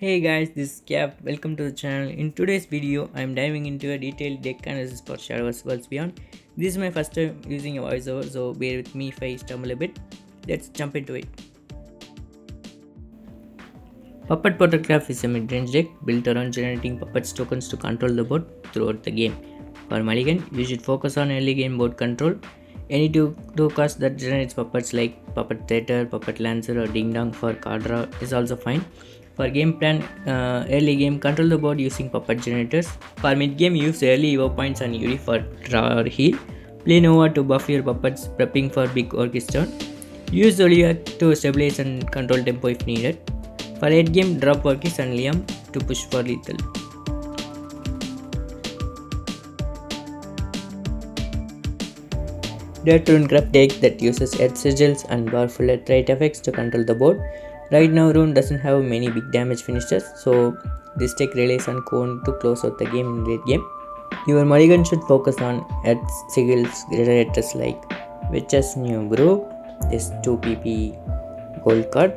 Hey guys, this is Cap. Welcome to the channel. In today's video, I am diving into a detailed deck analysis for Shadowverse Worlds Beyond. This is my first time using a voiceover, so bear with me if I stumble a bit. Let's jump into it. Puppet Portalcraft is a mid-range deck built around generating puppets tokens to control the board throughout the game. For Mulligan, you should focus on early game board control. Any two cards that generates puppets like Puppet Theater, Puppet Lancer or Ding Dong for card draw is also fine. For game plan, early game, control the board using puppet generators. For mid game, use early Evo points on Yuri for draw or heal. Play Nova to buff your puppets, prepping for big Orc's turn. Use Olia to stabilize and control tempo if needed. For late game, drop Orc's and Liam to push for lethal. Dead Runecraft deck that uses Earth Sigils and powerful trait effects to control the board. Right now, Rune doesn't have many big damage finishes, so this deck relies on Cone to close out the game in late game. Your mulligan should focus on Earth Sigils generators like Witch's New Brew, this 2PP gold card,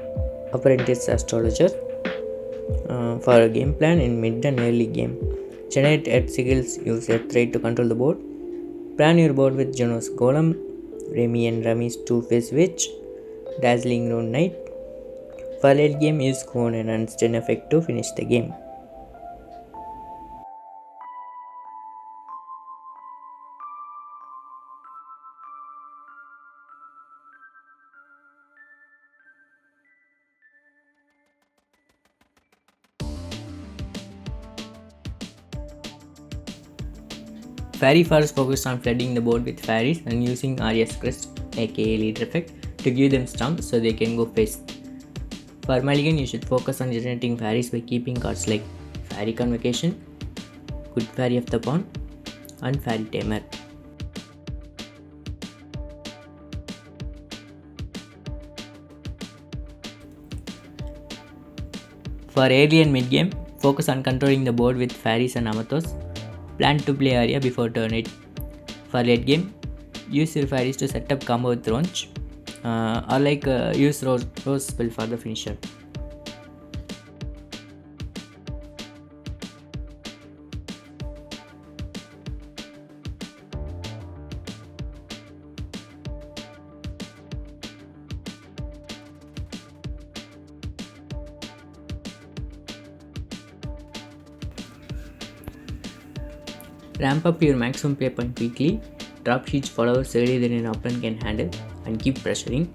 Apprentice Astrologer. For a game plan in mid and early game, generate Earth Sigils, use Earth Trait to control the board. Plan your board with Juno's Golem, Remy and Rami's Two-Face Witch, Dazzling Rune Knight. For late game, use Cone and Unstun effect to finish the game. Fairy Forest focus on flooding the board with fairies and using Arya's Crest, aka leader effect, to give them stomps so they can go face. For Mulligan, you should focus on generating fairies by keeping cards like Fairy Convocation, Good Fairy of the Pawn, and Fairy Tamer. For early and mid game, focus on controlling the board with fairies and Amathos. Plan to play Arya before turn 8. For late game, use your fairies to set up combo with Ronch, or use Rose spell for the finisher. Ramp up your maximum play point quickly, drop huge followers earlier than an opponent can handle, and keep pressuring.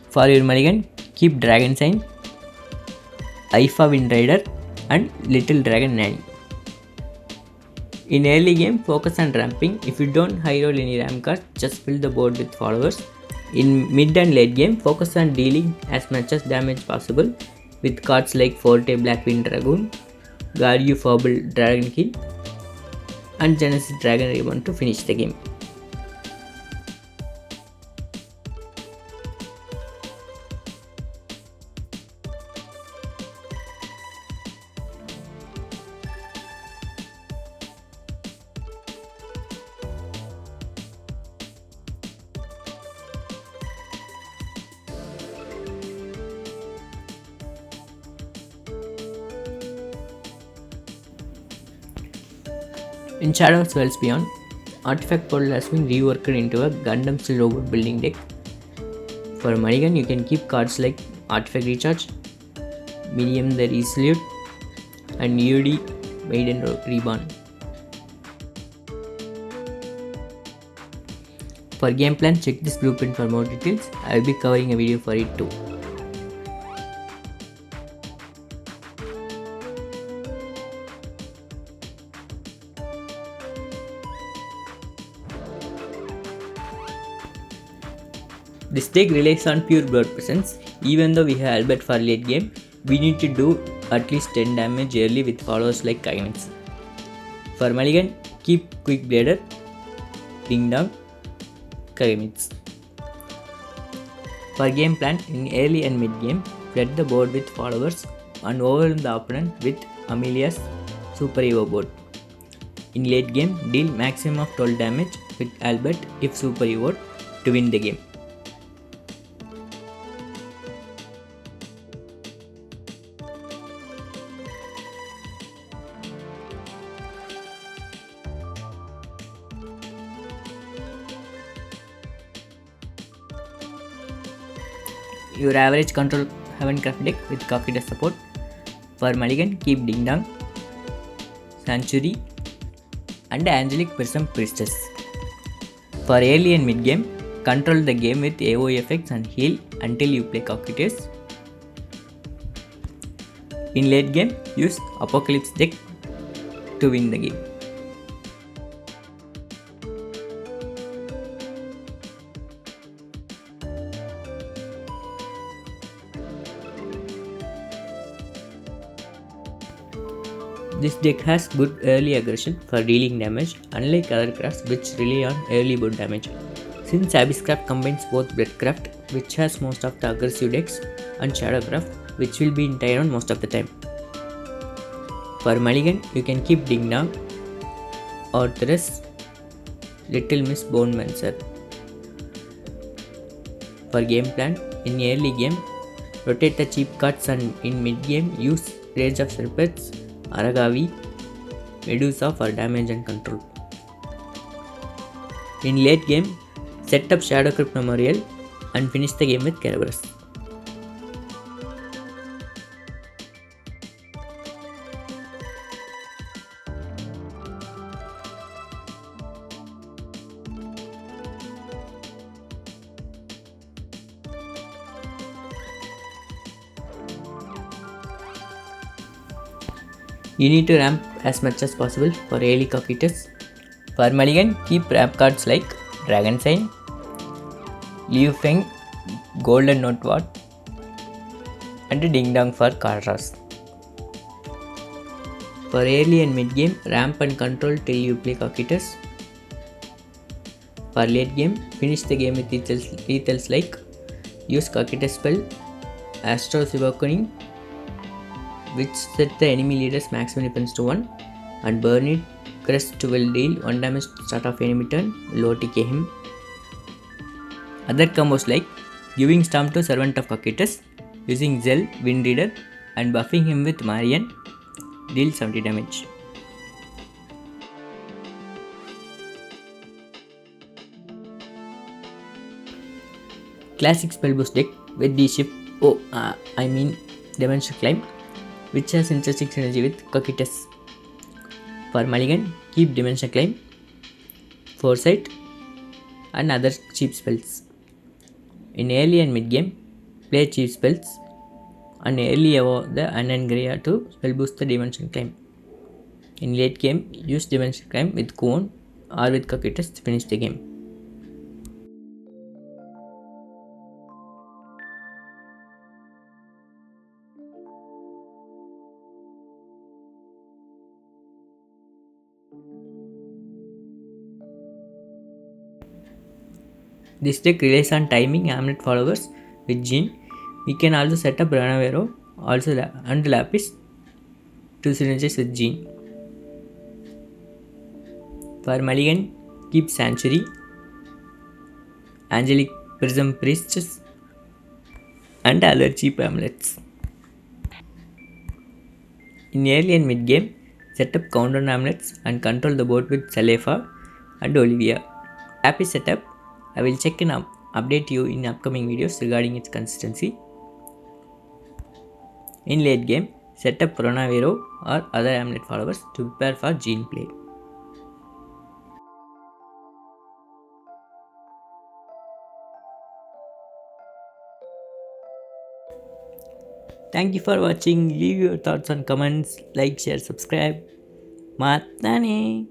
For your mulligan, keep Dragon Sign, Aifa Wind Rider, and Little Dragon Nanny. In early game, focus on ramping. If you don't high roll any ramp cards, just fill the board with followers. In mid and late game, focus on dealing as much as damage possible with cards like Forte Blackwind Dragoon, Garyu Fable Dragon Kill, and Genesis Dragon Ribbon to finish the game. In Shadowverse Worlds Beyond, Artifact Portal has been reworked into a Gundam style robot building deck. For Mulligan, you can keep cards like Artifact Recharge, Medium the Resolute, and UD Maiden Reborn. For game plan, check this blueprint for more details. I will be covering a video for it too. This deck relies on pure blood presence. Even though we have Albert for late game, we need to do at least 10 damage early with followers like Kynix. For Mulligan, keep Quick Blader, Ding Dong, Kagamitsu. For game plan, in early and mid game, flood the board with followers and overwhelm the opponent with Amelia's Super Evo board. In late game, deal maximum of 12 damage with Albert if super evolved to win the game. Your average control Havencraft deck with Cocytus support. For Mulligan, keep Ding Dong, Sanctuary, and Angelic Prism Priestess. For early and mid game, control the game with AoE effects and heal until you play Cocytus. In late game, use Apocalypse deck to win the game. This deck has good early aggression for dealing damage, unlike other crafts which rely on early board damage. Since Abysscraft combines both Bloodcraft, which has most of the aggressive decks, and Shadowverse, which will be in Tyrant most of the time. For Mulligan, you can keep Ding Dong or Therese, Little Miss Bone Mancer. For game plan, in early game, rotate the cheap cards, and in mid game, use Rage of Serpents, Aragavi, Medusa for damage and control. In late game, set up Shadow Crypt Memorial and finish the game with Cerberus. You need to ramp as much as possible for early Cocytus. For Mulligan, keep ramp cards like Dragon Sign, Liu Feng, Golden Noteward, and Ding Dong for Karras. For early and mid game, ramp and control till you play Cocytus. For late game, finish the game with lethals like use Cocytus spell, Astro's Awakening, which set the enemy leader's maximum defense to 1, and burn it. Crest will deal 1 damage to start of enemy turn, low TK him. Other combos like giving Storm to Servant of Cocytus, using Zell, Wind Reader, and buffing him with Marian, deal 70 damage. Classic Spellboost deck with Dimension Climb, which has interesting synergy with Cocytus. For Mulligan, keep Dimension Climb, Foresight, and other cheap spells. In early and mid game, play cheap spells and early evolve the Anangria to spell boost the Dimension Climb. In late game, use Dimension Climb with Kuon or with Cocytus to finish the game. This deck relies on timing Amulet followers with Jean. We can also set up Ranavero and Lapis to synergize with Jean. For Mulligan, keep Sanctuary, Angelic Prism Priestess, and other cheap amulets. In early and mid game, set up countdown amulets and control the board with Salefa and Olivia. Happy setup. I will check and update you in upcoming videos regarding its consistency. In late game, set up Pronavero or other amulet followers to prepare for Jean play. Thank you for watching. Leave your thoughts on comments, like, share, subscribe. Matane!